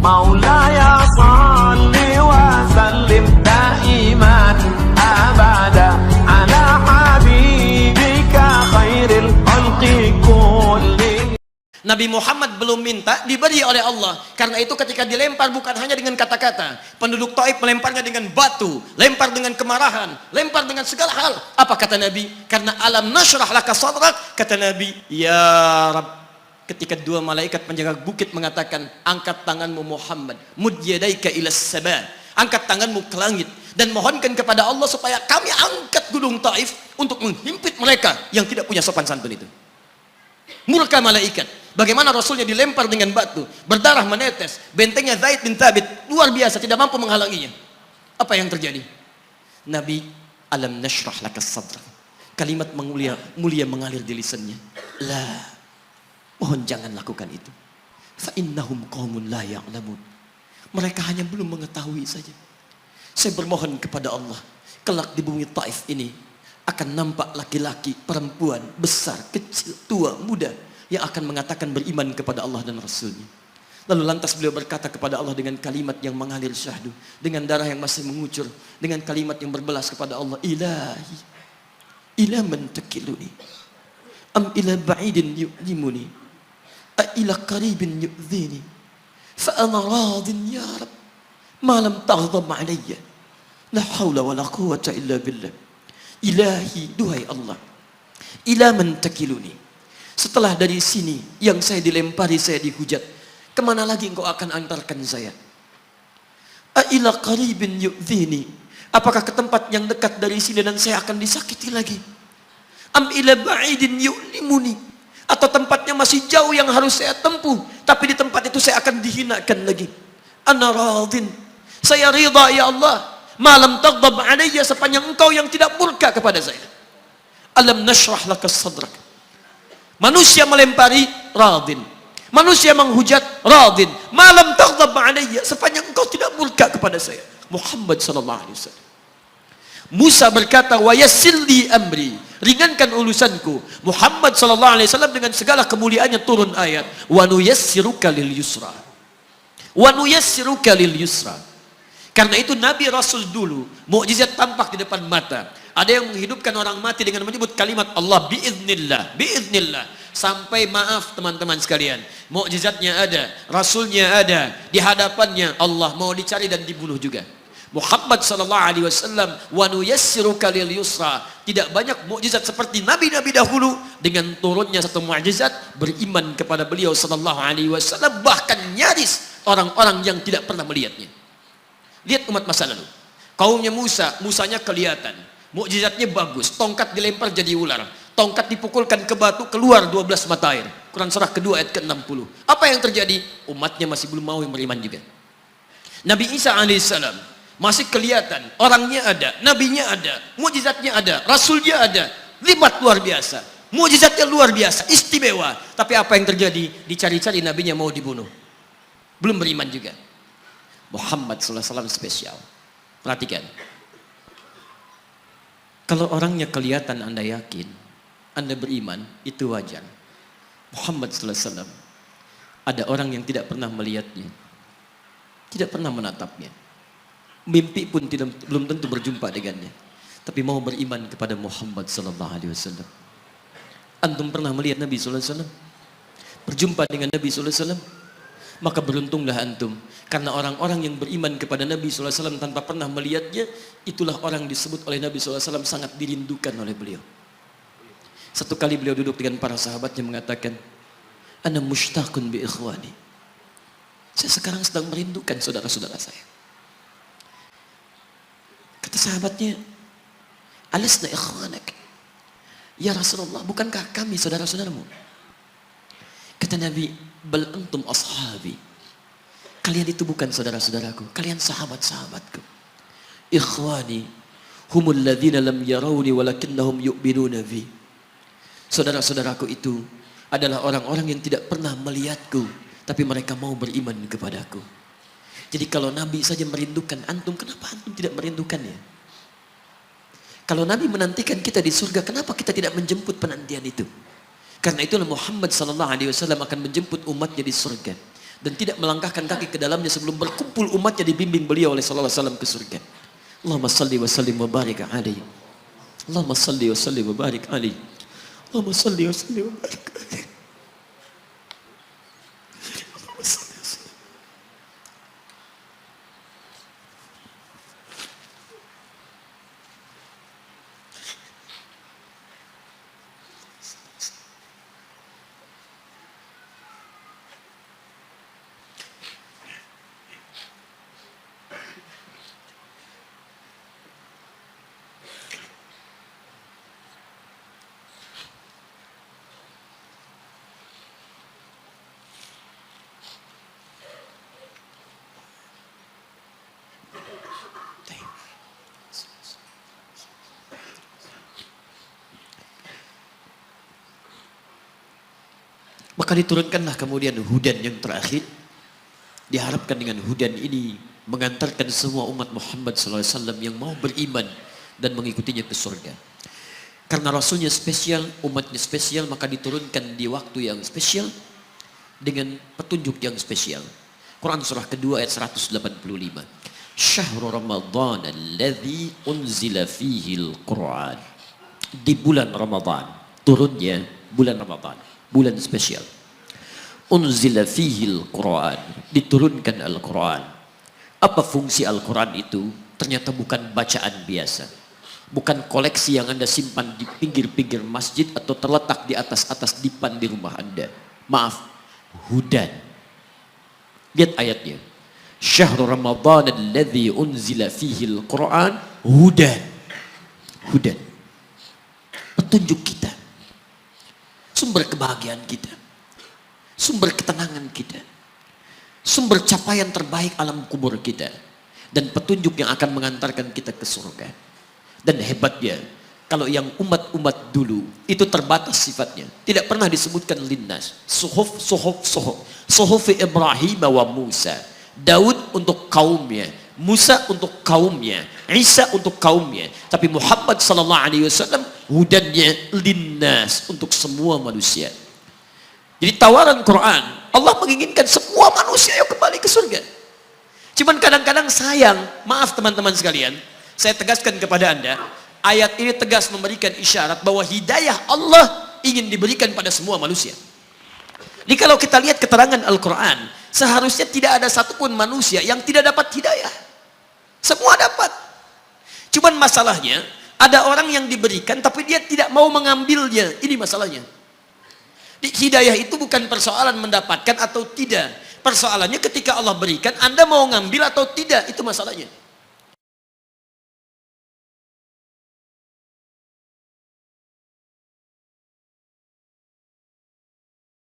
Maulaya salli wa sallim daiman abada ala habibika khairil khalqi kulli. Nabi Muhammad belum minta, diberi oleh Allah. Karena itu ketika dilempar bukan hanya dengan kata-kata. Penduduk Taif melemparnya dengan batu, lempar dengan kemarahan, lempar dengan segala hal. Apa kata Nabi? Karena alam nasyrah laka sadrak, kata Nabi, ya Rabb. Ketika dua malaikat penjaga bukit mengatakan, angkat tanganmu Muhammad, mud yadaika ilas sama, angkat tanganmu ke langit dan mohonkan kepada Allah supaya kami angkat gunung Taif untuk menghimpit mereka yang tidak punya sopan santun itu. Murka malaikat. Bagaimana Rasulnya dilempar dengan batu, berdarah menetes, bentengnya Zaid bin Thabit luar biasa, tidak mampu menghalanginya. Apa yang terjadi? Nabi, alam nashrah laka sadrak. Kalimat mulia mengalir di lisannya. La, mohon jangan lakukan itu. Fa innahum qaumun la ya'lamun. Mereka hanya belum mengetahui saja. Saya bermohon kepada Allah, kelak di bumi Taif ini akan nampak laki-laki, perempuan, besar, kecil, tua, muda yang akan mengatakan beriman kepada Allah dan Rasulnya. Lalu lantas beliau berkata kepada Allah dengan kalimat yang mengalir syahdu, dengan darah yang masih mengucur, dengan kalimat yang berbelas kepada Allah, Ilahi, ila man takiluni, am ila ba'idin yu'limuni, a ila qaribin yu'zini, fa ana radin ya Rab, ma lam taghdab alayya, la hawla wa la quwwata illa billah. Ilahi, duhai Allah, ila man takiluni, setelah dari sini yang saya dilempari, saya dihujat, kemana lagi engkau akan antarkan saya? A'ila qaribin yu'dhini, apakah ke tempat yang dekat dari sini dan saya akan disakiti lagi? Am ila ba'idin yu'limuni, atau tempatnya masih jauh yang harus saya tempuh, tapi di tempat itu saya akan dihinakan lagi. Ana radin, saya ridha ya Allah, malam taghdab alayya, sepanjang engkau yang tidak murka kepada saya. Alam nashrah laka sadrak. Manusia melempari, radin. Manusia menghujat, radin. Malam taghdab alayya, sepanjang engkau tidak murka kepada saya. Muhammad sallallahu alaihi wasallam. Musa berkata, wa yassir li amri, ringankan urusanku. Muhammad sallallahu alaihi wasallam dengan segala kemuliaannya turun ayat, wa nuyassiruka lil yusra. Wa nuyassiruka lil yusra. Karena itu Nabi Rasul dulu mukjizat tampak di depan mata. Ada yang menghidupkan orang mati dengan menyebut kalimat Allah biiznillah, biiznillah. Sampai maaf teman-teman sekalian, mukjizatnya ada, Rasulnya ada, di hadapannya Allah mau dicari dan dibunuh juga. Muhammad sallallahu alaihi wasallam, wa nuyassiruka lil yusra. Tidak banyak mukjizat seperti nabi-nabi dahulu, dengan turunnya satu mukjizat beriman kepada beliau sallallahu alaihi wasallam, bahkan nyaris orang-orang yang tidak pernah melihatnya. Lihat umat masa lalu. Kaumnya Musa, Musanya kelihatan. Mukjizatnya bagus. Tongkat dilempar jadi ular. Tongkat dipukulkan ke batu, keluar 12 mata air. Quran surah kedua ayat ke-60. Apa yang terjadi? Umatnya masih belum mau yang beriman juga. Nabi Isa alaihissalam masih kelihatan. Orangnya ada, nabinya ada, mukjizatnya ada, rasulnya ada. Libat luar biasa. Mukjizatnya luar biasa, istimewa. Tapi apa yang terjadi? Dicari-cari nabinya mau dibunuh. Belum beriman juga. Muhammad SAW spesial. Perhatikan. Kalau orangnya kelihatan Anda yakin, Anda beriman, itu wajar. Muhammad SAW, ada orang yang tidak pernah melihatnya, tidak pernah menatapnya, mimpi pun belum tentu berjumpa dengannya, tapi mau beriman kepada Muhammad SAW. Antum pernah melihat Nabi SAW? Berjumpa dengan Nabi SAW? Maka beruntunglah antum, karena orang-orang yang beriman kepada Nabi SAW tanpa pernah melihatnya, itulah orang disebut oleh Nabi SAW sangat dirindukan oleh beliau. Satu kali beliau duduk dengan para sahabatnya mengatakan, ana mushtaqun bi ikhwani, saya sekarang sedang merindukan saudara-saudara saya. Kata sahabatnya, alasna ikhwanak ya Rasulullah, bukankah kami saudara-saudaramu? Kata Nabi, bal antum ashabi, kalian itu bukan saudara-saudaraku, kalian sahabat-sahabatku. Ikhwani humul ladzina lam yarawni walakinnahum yu'minuna bi. Saudara-saudaraku itu adalah orang-orang yang tidak pernah melihatku, tapi mereka mau beriman kepadaku. Jadi kalau Nabi saja merindukan antum, kenapa antum tidak merindukannya? Kalau Nabi menantikan kita di surga, kenapa kita tidak menjemput penantian itu? Karena itulah Muhammad SAW akan menjemput umatnya di surga. dan tidak melangkahkan kaki ke dalamnya sebelum berkumpul umatnya dibimbing beliau oleh sallallahu alaihi wasallam ke surga. Allahumma salli wa sallim wa barik alaihi. Allahumma salli wa sallim wa barik alaihi. Allahumma salli wa sallim wa barik alaihi. Maka diturunkanlah kemudian hudan yang terakhir. Diharapkan dengan hudan ini mengantarkan semua umat Muhammad SAW yang mau beriman dan mengikutinya ke surga. Karena Rasulnya spesial, umatnya spesial, maka diturunkan di waktu yang spesial dengan petunjuk yang spesial. Quran surah kedua ayat 185. Syahrul Ramadan alladzi unzila fihi al-Quran. Di bulan Ramadan, turunnya bulan Ramadan, bulan spesial. Unzila fihi al-Quran, diturunkan Al-Quran. Apa fungsi Al-Quran itu? Ternyata bukan bacaan biasa. Bukan koleksi yang Anda simpan di pinggir-pinggir masjid atau terletak di atas-atas dipan di rumah Anda. Maaf, hudan. Lihat ayatnya. Syahrul Ramadan alladzi unzila fihi al-Quran hudan. Hudan. Petunjuk kita. Sumber kebahagiaan kita. Sumber ketenangan kita. Sumber capaian terbaik alam kubur kita. Dan petunjuk yang akan mengantarkan kita ke surga. Dan hebatnya, kalau yang umat-umat dulu itu terbatas sifatnya, tidak pernah disebutkan linnas. Suhuf Ibrahim wa Musa. Daud untuk kaumnya, Musa untuk kaumnya, Isa untuk kaumnya. Tapi Muhammad sallallahu alaihi wasallam hudannya linnas, untuk semua manusia. Jadi tawaran Quran, Allah menginginkan semua manusia yang kembali ke surga. Cuman kadang-kadang sayang, maaf teman-teman sekalian, saya tegaskan kepada Anda, ayat ini tegas memberikan isyarat bahwa hidayah Allah ingin diberikan pada semua manusia. Jadi kalau kita lihat keterangan Al-Quran, seharusnya tidak ada satupun manusia yang tidak dapat hidayah. Semua dapat. Cuman masalahnya, ada orang yang diberikan tapi dia tidak mau mengambilnya. Ini masalahnya. Hidayah itu bukan persoalan mendapatkan atau tidak. Persoalannya ketika Allah berikan, Anda mau ngambil atau tidak, itu masalahnya.